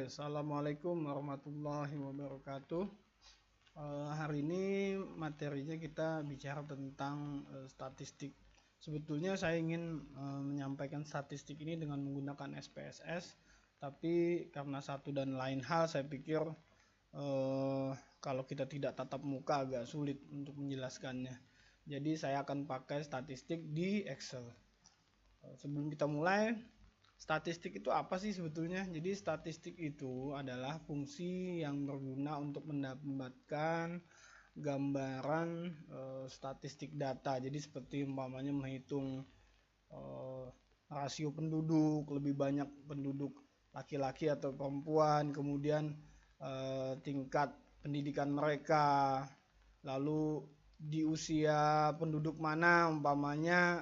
Oke, assalamualaikum warahmatullahi wabarakatuh. Hari ini materinya kita bicara tentang statistik. Sebetulnya saya ingin menyampaikan statistik ini dengan menggunakan SPSS, tapi karena satu dan lain hal, saya pikir kalau kita tidak tatap muka agak sulit untuk menjelaskannya. Jadi saya akan pakai statistik di Excel. Sebelum kita mulai, statistik itu apa sih sebetulnya? Jadi statistik itu adalah fungsi yang berguna untuk mendapatkan gambaran statistik data. Jadi seperti umpamanya menghitung rasio penduduk, lebih banyak penduduk laki-laki atau perempuan, kemudian tingkat pendidikan mereka, lalu di usia penduduk mana umpamanya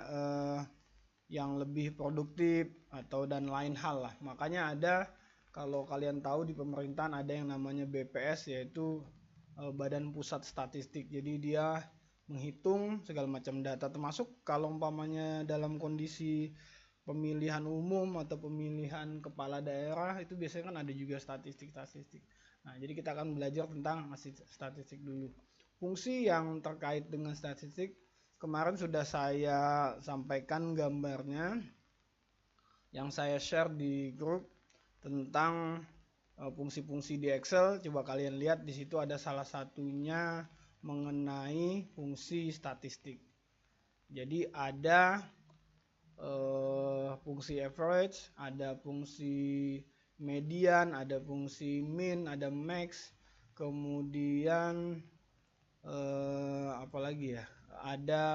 yang lebih produktif atau dan lain hal lah. Makanya ada, kalau kalian tahu di pemerintahan ada yang namanya BPS, yaitu Badan Pusat Statistik. Jadi dia menghitung segala macam data, termasuk kalau umpamanya dalam kondisi pemilihan umum atau pemilihan kepala daerah, itu biasanya kan ada juga statistik. Nah, jadi kita akan belajar tentang statistik dulu. Fungsi yang terkait dengan statistik kemarin sudah saya sampaikan gambarnya yang saya share di grup tentang fungsi-fungsi di Excel. Coba kalian lihat, di situ ada salah satunya mengenai fungsi statistik. Jadi ada fungsi average, ada fungsi median, ada fungsi min, ada max, kemudian apa lagi ya? Ada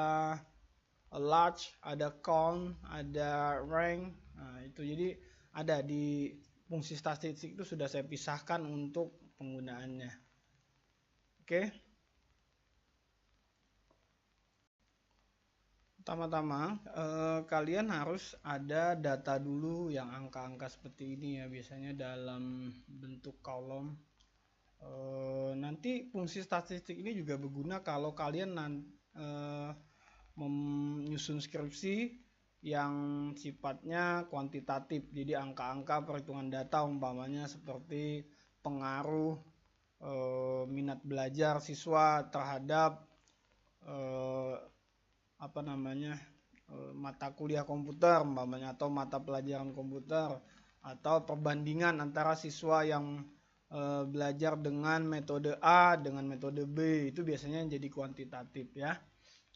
large, ada count, ada rank. Nah, itu jadi ada di fungsi statistik itu sudah saya pisahkan untuk penggunaannya. Oke. Pertama-tama kalian harus ada data dulu yang angka-angka seperti ini ya, biasanya dalam bentuk kolom. Nanti fungsi statistik ini juga berguna kalau kalian menyusun skripsi yang sifatnya kuantitatif, jadi angka-angka perhitungan data umpamanya seperti pengaruh minat belajar siswa terhadap mata kuliah komputer umpamanya, atau mata pelajaran komputer, atau perbandingan antara siswa yang belajar dengan metode A dengan metode B, itu biasanya jadi kuantitatif ya.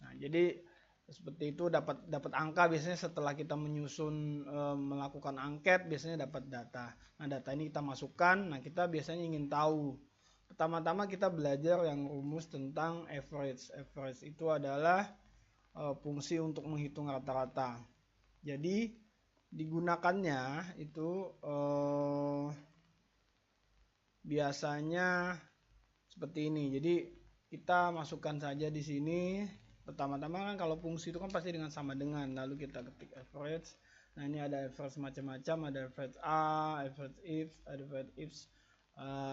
Nah, jadi seperti itu, dapat angka biasanya setelah kita menyusun melakukan angket, biasanya dapat data. Nah, data ini kita masukkan. Nah, kita biasanya ingin tahu. Pertama-tama kita belajar yang rumus tentang average. Average itu adalah fungsi untuk menghitung rata-rata. Jadi digunakannya itu biasanya seperti ini. Jadi kita masukkan saja di sini. Pertama-tama kan kalau fungsi itu kan pasti dengan sama dengan, lalu kita ketik average. Nah, ini ada average macam-macam, ada average A, average if, ada average ifs.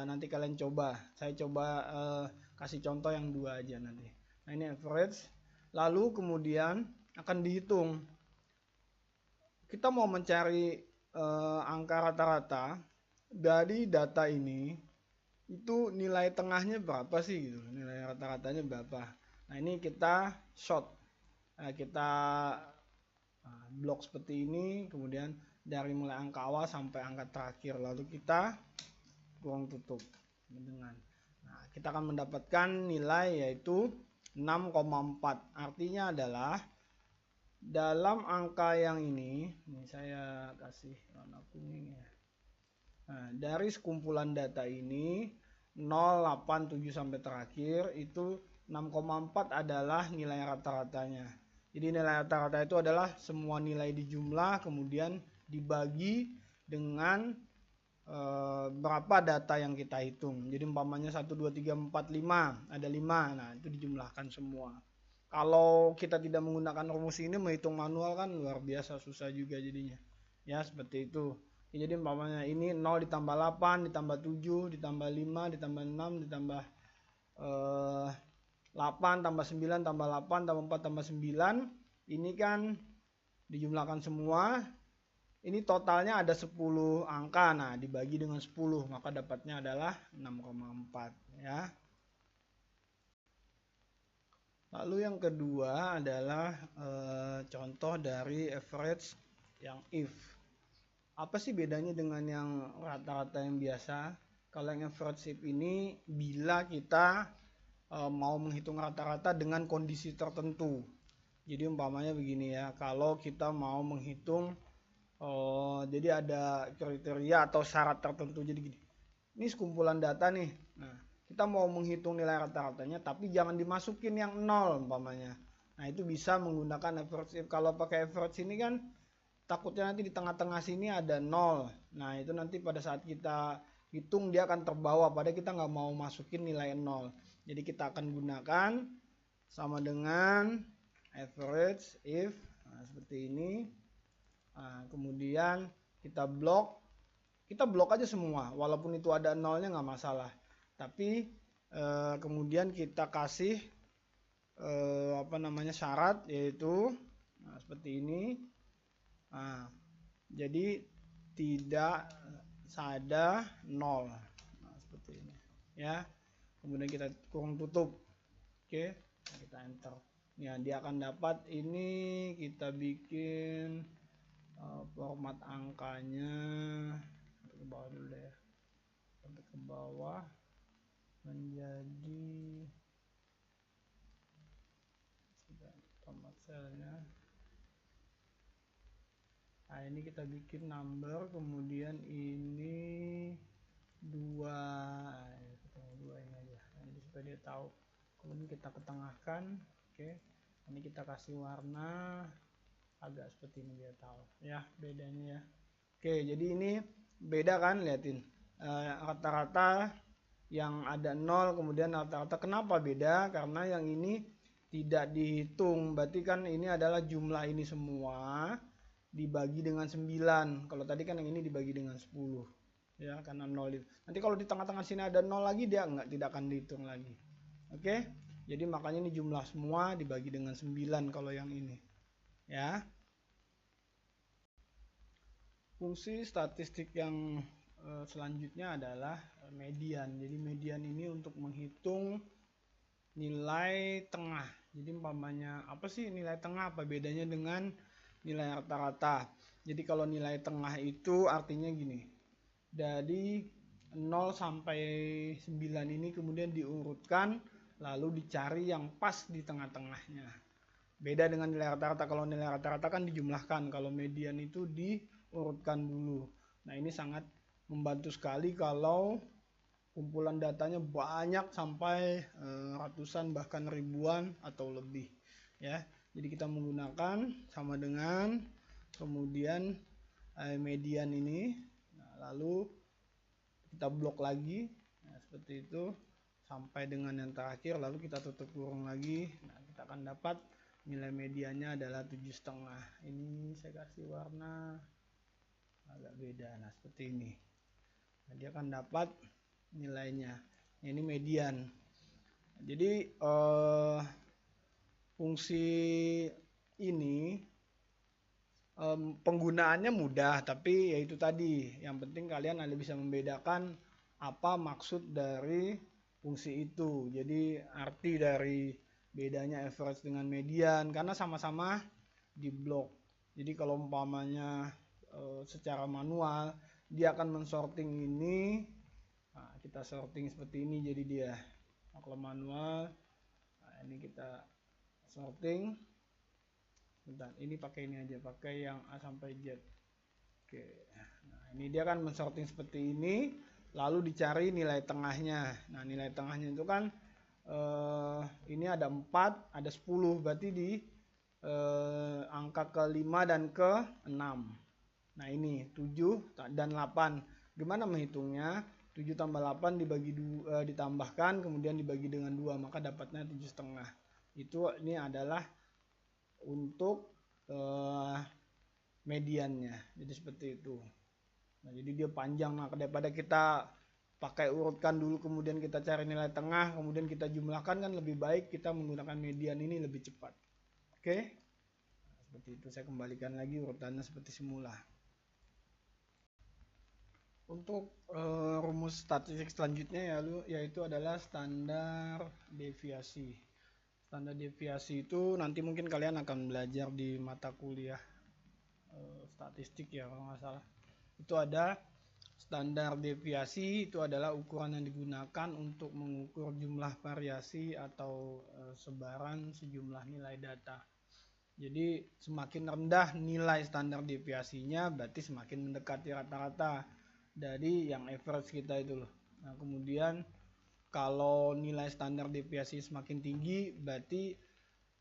Nanti kalian coba, saya coba kasih contoh yang dua aja nanti. Nah, ini average. Lalu kemudian akan dihitung. Kita mau mencari angka rata-rata dari data ini, itu nilai tengahnya berapa sih gitu, nilai rata-ratanya berapa. Nah, ini kita short, kita blok seperti ini, kemudian dari mulai angka awal sampai angka terakhir, lalu kita kurung tutup dengan. Nah, kita akan mendapatkan nilai yaitu 6,4. Artinya adalah dalam angka yang ini saya kasih warna kuning ya. Nah, dari sekumpulan data ini 0, 8, 7 sampai terakhir, itu 6,4 adalah nilai rata-ratanya. Jadi nilai rata-rata itu adalah semua nilai dijumlah kemudian dibagi dengan berapa data yang kita hitung. Jadi umpamanya 1, 2, 3, 4, 5, ada 5. Nah, itu dijumlahkan semua. Kalau kita tidak menggunakan rumus ini, menghitung manual kan luar biasa susah juga jadinya. Ya, seperti itu. Jadi umpamanya ini 0 ditambah 8 ditambah 7 ditambah 5 ditambah 6 ditambah 8 tambah 9 tambah 8 tambah 4 tambah 9. Ini kan dijumlahkan semua. ini totalnya ada 10 angka. Nah, dibagi dengan 10, maka dapatnya adalah 6,4 ya. Lalu yang kedua adalah contoh dari average yang if. Apa sih bedanya dengan yang rata-rata yang biasa? Kalau yang average if ini bila kita mau menghitung rata-rata dengan kondisi tertentu. Jadi umpamanya begini ya, kalau kita mau menghitung jadi ada kriteria atau syarat tertentu. Jadi gini, ini sekumpulan data nih. Nah, kita mau menghitung nilai rata-ratanya, tapi jangan dimasukin yang 0 umpamanya. Nah, itu bisa menggunakan average if. Kalau pakai average ini kan takutnya nanti di tengah-tengah sini ada 0. Nah, itu nanti pada saat kita hitung dia akan terbawa, padahal kita nggak mau masukin nilai 0. Jadi kita akan gunakan sama dengan average if. Nah, seperti ini. Nah, kemudian kita blok aja semua, walaupun itu ada nolnya nggak masalah. Tapi kemudian kita kasih syarat, yaitu seperti ini. Nah, jadi tidak ada 0. Nah, seperti ini ya. Kemudian kita kurung tutup. Oke, kita enter. Ya, dia akan dapat ini. Kita bikin format angkanya ke bawah dulu ya, sampai ke bawah menjadi format selnya. Nah, ini kita bikin number, kemudian ini 2, ini aja. Nah, ini supaya dia tahu. Kemudian kita ketengahkan. Oke, ini kita kasih warna agak seperti ini biar tahu ya bedanya ya. Oke, jadi ini beda kan, liatin rata-rata yang ada 0, kemudian rata-rata. Kenapa beda? Karena yang ini tidak dihitung, berarti kan ini adalah jumlah ini semua dibagi dengan 9. Kalau tadi kan yang ini dibagi dengan 10 ya, karena 0 itu. Nanti kalau di tengah-tengah sini ada 0 lagi, dia tidak akan dihitung lagi. Oke, jadi makanya ini jumlah semua dibagi dengan 9 kalau yang ini ya. Fungsi statistik yang selanjutnya adalah median. Jadi median ini untuk menghitung nilai tengah. Jadi umpamanya apa sih nilai tengah, apa bedanya dengan nilai rata-rata? Jadi kalau nilai tengah itu artinya gini, dari 0 sampai 9 ini kemudian diurutkan, lalu dicari yang pas di tengah-tengahnya. Beda dengan nilai rata-rata. Kalau nilai rata-rata kan dijumlahkan, kalau median itu diurutkan dulu. Nah, ini sangat membantu sekali kalau kumpulan datanya banyak sampai ratusan bahkan ribuan atau lebih ya. Jadi kita menggunakan sama dengan kemudian median ini. Nah, lalu kita blok lagi, nah, seperti itu sampai dengan yang terakhir, lalu kita tutup kurung lagi. Nah, kita akan dapat nilai mediannya adalah 7,5. Ini saya kasih warna agak beda. Nah, seperti ini. Nah, dia akan dapat nilainya. Ini median. Jadi fungsi ini penggunaannya mudah, tapi yaitu tadi, yang penting kalian ada bisa membedakan apa maksud dari fungsi itu. Jadi arti dari bedanya average dengan median, karena sama-sama di blok. Jadi kalau umpamanya secara manual dia akan mensorting ini. Nah, kita sorting seperti ini, jadi dia. Nah, kalau manual, nah ini kita sorting. Bentar, ini pakai ini aja, pakai yang A sampai Z. Oke, nah ini dia kan mensorting seperti ini, lalu dicari nilai tengahnya. Nah, nilai tengahnya itu kan ini ada 4, ada 10, berarti di angka ke-5 dan ke-6. Nah, ini 7 dan 8. Gimana menghitungnya? 7 tambah 8 dibagi ditambahkan, kemudian dibagi dengan 2, maka dapatnya 7,5. Itu ini adalah untuk mediannya. Jadi seperti itu. Nah, jadi dia panjang. Nah, daripada kita pakai urutkan dulu kemudian kita cari nilai tengah kemudian kita jumlahkan, kan lebih baik kita menggunakan median, ini lebih cepat. Oke, nah, seperti itu. Saya kembalikan lagi urutannya seperti semula. Untuk rumus statistik selanjutnya yaitu adalah standar deviasi. Standar deviasi itu nanti mungkin kalian akan belajar di mata kuliah statistik ya kalau nggak salah. Itu ada standar deviasi, itu adalah ukuran yang digunakan untuk mengukur jumlah variasi atau sebaran sejumlah nilai data. Jadi semakin rendah nilai standar deviasinya berarti semakin mendekati rata-rata dari yang average kita itu loh. Nah, kemudian kalau nilai standar deviasi semakin tinggi berarti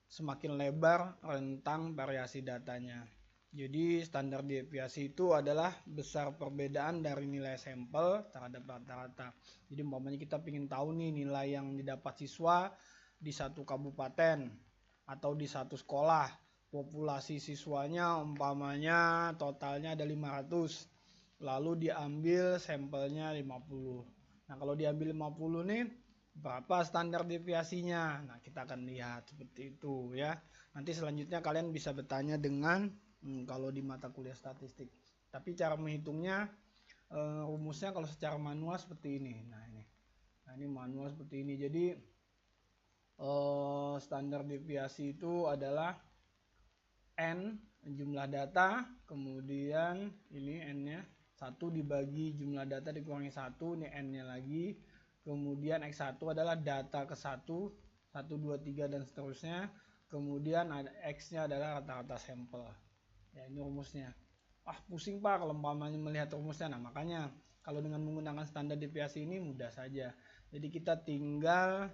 semakin lebar rentang variasi datanya. Jadi standar deviasi itu adalah besar perbedaan dari nilai sampel terhadap rata-rata. Jadi umpamanya kita ingin tahu nih nilai yang didapat siswa di satu kabupaten atau di satu sekolah. Populasi siswanya umpamanya totalnya ada 500. Lalu diambil sampelnya 50. Nah, kalau diambil 50 nih berapa standar deviasinya? Nah, kita akan lihat seperti itu ya. Nanti selanjutnya kalian bisa bertanya dengan kalau di mata kuliah statistik. Tapi cara menghitungnya rumusnya kalau secara manual seperti ini. Nah, ini manual seperti ini. Jadi standar deviasi itu adalah N jumlah data, kemudian ini N-nya 1 dibagi jumlah data dikurangi 1, ini N-nya lagi. Kemudian X1 adalah data ke 1, 1, 2, 3 dan seterusnya. Kemudian X-nya adalah rata-rata sampel. Ya, ini rumusnya. Pusing Pak kalau umpamanya melihat rumusnya. Nah, makanya kalau dengan menggunakan standar deviasi ini mudah saja. Jadi kita tinggal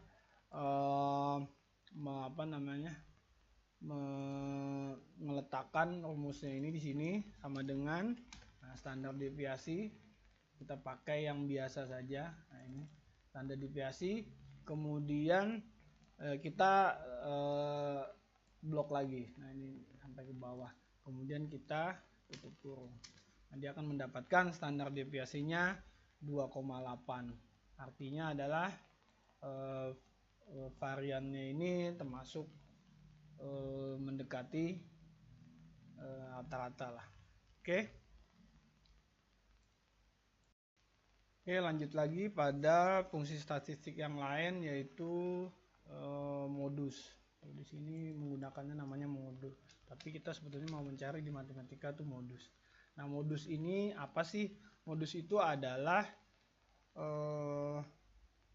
meletakkan rumusnya ini di sini sama dengan standar deviasi. Kita pakai yang biasa saja. Nah, ini standar deviasi. Kemudian kita blok lagi. Nah, ini sampai ke bawah. Kemudian kita tutup kurung. Nah, dia akan mendapatkan standar deviasinya 2,8. Artinya adalah variannya ini termasuk mendekati rata-rata lah. Oke, lanjut lagi pada fungsi statistik yang lain yaitu modus. Di sini menggunakannya namanya modus. Tapi kita sebetulnya mau mencari di matematika tuh modus. Nah, modus ini apa sih? Modus itu adalah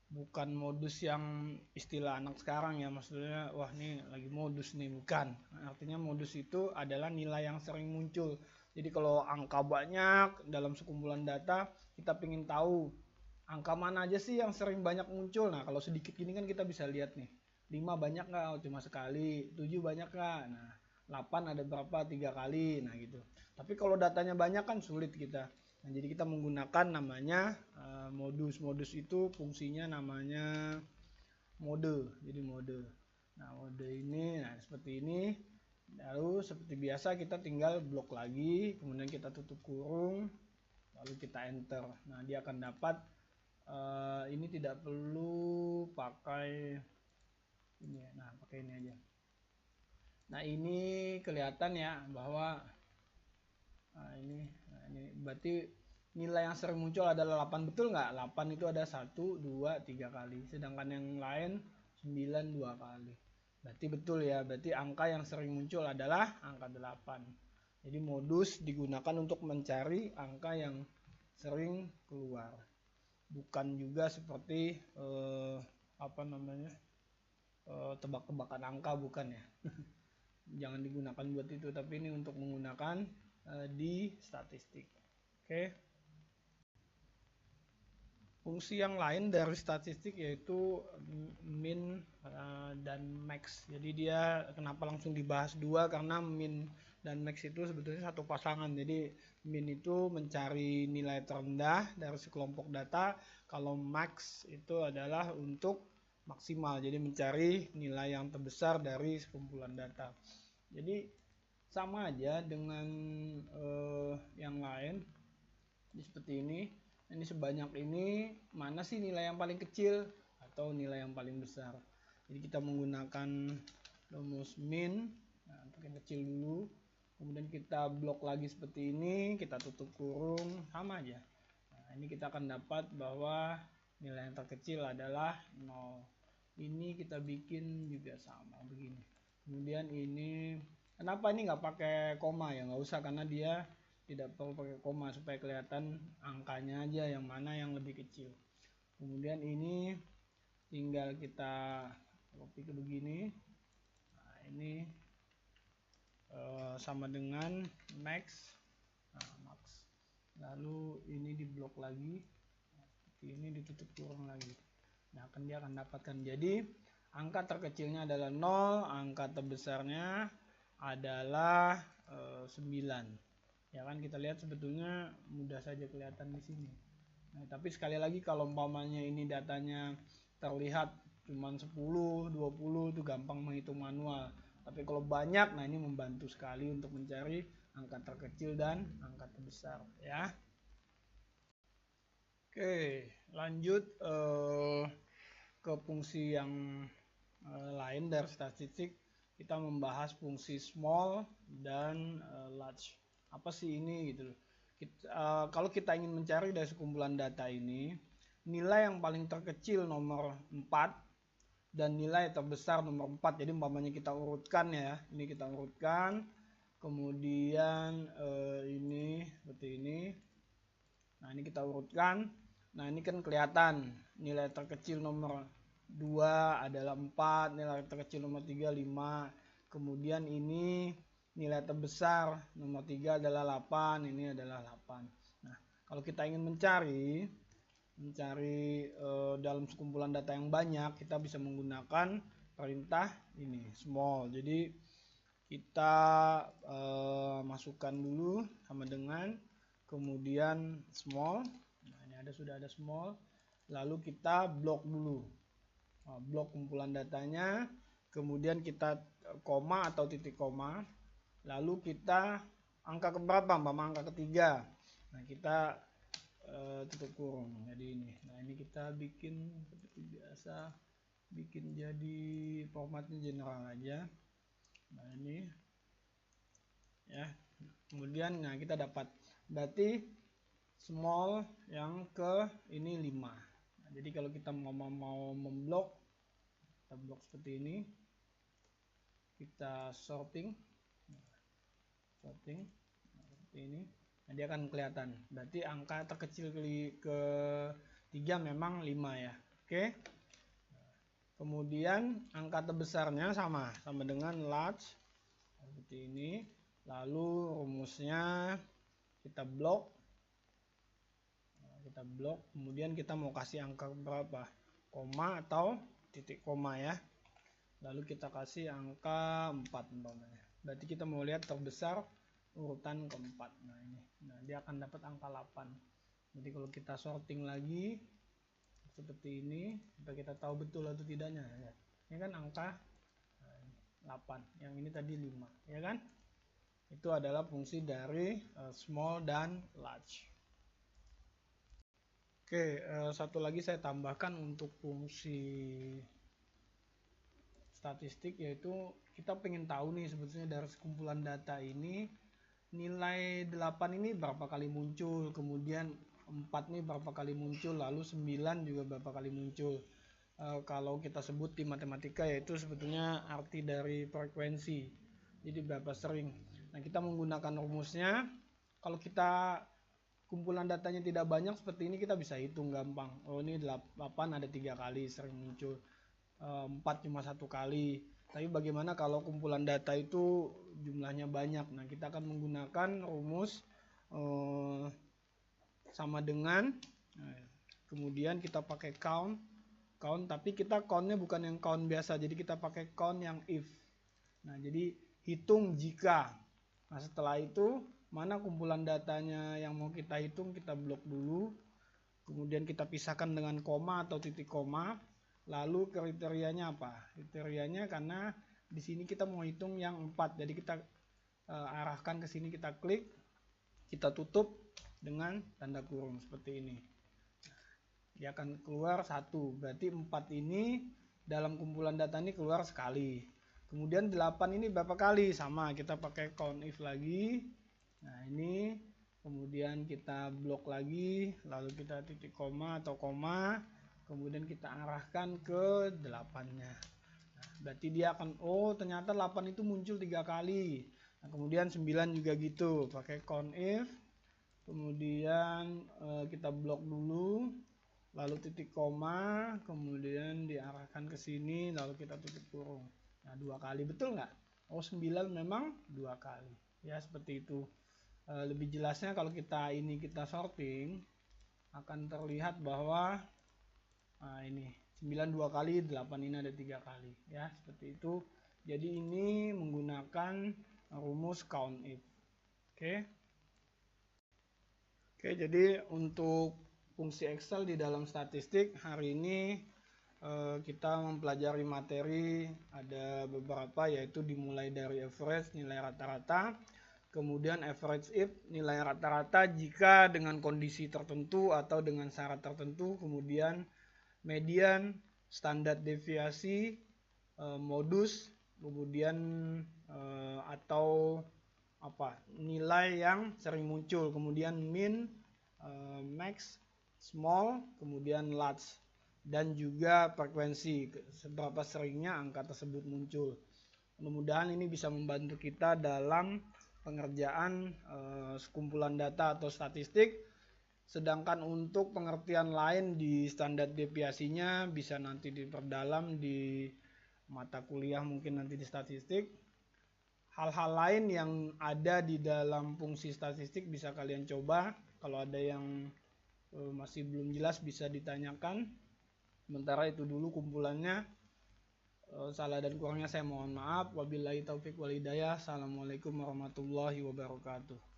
bukan modus yang istilah anak sekarang ya, maksudnya wah nih lagi modus nih, bukan. Artinya modus itu adalah nilai yang sering muncul. Jadi kalau angka banyak dalam sekumpulan data, kita ingin tahu angka mana aja sih yang sering banyak muncul. Nah, kalau sedikit gini kan kita bisa lihat nih, 5 banyak nggak? Oh, cuma sekali. 7 banyak nggak? Nah, 8 ada berapa? 3 kali. Nah, gitu. Tapi kalau datanya banyak kan sulit kita. Nah, jadi kita menggunakan namanya modus. Modus itu fungsinya namanya mode. Jadi mode. Nah, mode ini seperti ini. Lalu seperti biasa kita tinggal blok lagi, kemudian kita tutup kurung, lalu kita enter. Nah, dia akan dapat ini tidak perlu pakai ini ya. Nah, pakai ini aja. Nah, ini kelihatan ya bahwa ini berarti nilai yang sering muncul adalah 8, betul nggak? 8 itu ada 1, 2, 3 kali. Sedangkan yang lain 9 2 kali. Berarti betul ya, berarti angka yang sering muncul adalah angka 8. Jadi modus digunakan untuk mencari angka yang sering keluar. Bukan juga seperti tebak-tebakan angka, bukan ya. Jangan digunakan buat itu, tapi ini untuk menggunakan di statistik. Oke. Fungsi yang lain dari statistik yaitu min dan max. Jadi dia kenapa langsung dibahas dua, karena min dan max itu sebetulnya satu pasangan. Jadi min itu mencari nilai terendah dari sekelompok data, kalau max itu adalah untuk maksimal, jadi mencari nilai yang terbesar dari sekumpulan data. Jadi sama aja dengan yang lain. Jadi seperti ini. Ini sebanyak ini, mana sih nilai yang paling kecil atau nilai yang paling besar. Jadi kita menggunakan rumus min. Nah, untuk yang kecil dulu. Kemudian kita blok lagi seperti ini, kita tutup kurung, sama aja. Nah, ini kita akan dapat bahwa nilai yang terkecil adalah 0. Ini kita bikin juga sama begini. Kemudian ini, kenapa ini nggak pakai koma ya? Nggak usah, karena dia tidak perlu pakai koma, supaya kelihatan angkanya aja yang mana yang lebih kecil. Kemudian ini tinggal kita copy ke begini. Nah, ini sama dengan max. Nah, max. Lalu ini diblok lagi. Seperti ini, ditutup kurung lagi. Nah, dia akan dapatkan. Jadi angka terkecilnya adalah 0, angka terbesarnya adalah 9. Ya kan, kita lihat sebetulnya mudah saja kelihatan di sini. Nah, tapi sekali lagi kalau umpamanya ini datanya terlihat cuma 10, 20 itu gampang menghitung manual. Tapi kalau banyak, nah ini membantu sekali untuk mencari angka terkecil dan angka terbesar ya. Oke, lanjut ke fungsi yang lain dari statistik. Kita membahas fungsi small dan large. Apa sih ini gitu loh. Kalau kita ingin mencari dari sekumpulan data ini, nilai yang paling terkecil nomor 4 dan nilai terbesar nomor 4. Jadi umpamanya kita urutkan ya. Ini kita urutkan. Kemudian ini seperti ini. Nah, ini kita urutkan. Nah, ini kan kelihatan nilai terkecil nomor 2 adalah 4, nilai terkecil nomor 3 5. Kemudian ini nilai terbesar nomor 3 adalah 8, ini adalah 8. Nah, kalau kita ingin mencari dalam sekumpulan data yang banyak, kita bisa menggunakan perintah ini small. Jadi kita masukkan dulu sama dengan kemudian small. Nah, ini sudah ada small. Lalu kita blok dulu. Blok kumpulan datanya. Kemudian kita koma atau titik koma. Lalu kita angka keberapa? Angka ketiga. Nah, kita tutup kurung. Jadi ini. Nah, ini kita bikin seperti biasa. Bikin jadi formatnya general aja. Nah, ini ya. Kemudian nah kita dapat berarti small yang ke ini 5. Nah, jadi kalau kita mau memblok, kita blok seperti ini. Kita sorting. Sorting seperti ini. Nah, dia akan kelihatan. Berarti angka terkecil ke 3 memang 5 ya. Oke. Kemudian angka terbesarnya sama dengan large seperti ini. Lalu rumusnya kita blok. Kita blok, kemudian kita mau kasih angka berapa? Koma atau titik koma ya. Lalu kita kasih angka 4 umpamanya. Berarti kita mau lihat terbesar urutan keempat. Nah, ini. Nah, dia akan dapat angka 8. Jadi kalau kita sorting lagi seperti ini, supaya kita tahu betul atau tidaknya ya. Ini kan angka 8, yang ini tadi 5, ya kan? Itu adalah fungsi dari small dan large. Oke, satu lagi saya tambahkan untuk fungsi statistik, yaitu kita pengen tahu nih sebetulnya dari sekumpulan data ini nilai 8 ini berapa kali muncul, kemudian 4 nih berapa kali muncul, lalu 9 juga berapa kali muncul. Kalau kita sebut di matematika yaitu sebetulnya arti dari frekuensi. Jadi berapa sering. Nah, kita menggunakan rumusnya. Kalau kita kumpulan datanya tidak banyak seperti ini, kita bisa hitung gampang. Oh, ini 8 ada 3 kali sering muncul, 4 cuma 1 kali. Tapi bagaimana kalau kumpulan data itu jumlahnya banyak? Nah, kita akan menggunakan rumus sama dengan kemudian kita pakai count, tapi kita countnya bukan yang count biasa, jadi kita pakai count yang if. Nah, jadi hitung jika. Nah, setelah itu mana kumpulan datanya yang mau kita hitung, kita blok dulu. Kemudian kita pisahkan dengan koma atau titik koma. Lalu kriterianya apa? Kriterianya karena di sini kita mau hitung yang 4. Jadi kita arahkan ke sini, kita klik, kita tutup dengan tanda kurung seperti ini. Dia akan keluar 1. Berarti 4 ini dalam kumpulan data ini keluar sekali. Kemudian 8 ini berapa kali? Sama, kita pakai count if lagi. Nah, ini kemudian kita blok lagi, lalu kita titik koma atau koma, kemudian kita arahkan ke 8-nya. Nah, berarti dia akan, oh ternyata 8 itu muncul 3 kali. Nah, kemudian 9 juga gitu, pakai count if, kemudian kita blok dulu, lalu titik koma, kemudian diarahkan ke sini, lalu kita tutup kurung. Nah, 2 kali, betul nggak? Oh 9 memang 2 kali. Ya seperti itu. Lebih jelasnya kalau kita sorting, akan terlihat bahwa ini 9 2 kali, 8 ini ada 3 kali. Ya seperti itu. Jadi ini menggunakan rumus count if. Oke. Oke, jadi untuk fungsi Excel di dalam statistik hari ini kita mempelajari materi ada beberapa, yaitu dimulai dari average, nilai rata-rata, kemudian average if, nilai rata-rata jika dengan kondisi tertentu atau dengan syarat tertentu, kemudian median, standar deviasi, modus, kemudian atau nilai yang sering muncul, kemudian min, max, small, kemudian large, dan juga frekuensi, seberapa seringnya angka tersebut muncul. Mudah-mudahan ini bisa membantu kita dalam pengerjaan sekumpulan data atau statistik. Sedangkan untuk pengertian lain di standar deviasinya bisa nanti diperdalam di mata kuliah, mungkin nanti di statistik. Hal-hal lain yang ada di dalam fungsi statistik bisa kalian coba. Kalau ada yang masih belum jelas bisa ditanyakan. Sementara itu dulu kumpulannya. Salah dan kurangnya saya mohon maaf. Wabillahi taufik wal hidayah. Assalamualaikum warahmatullahi wabarakatuh.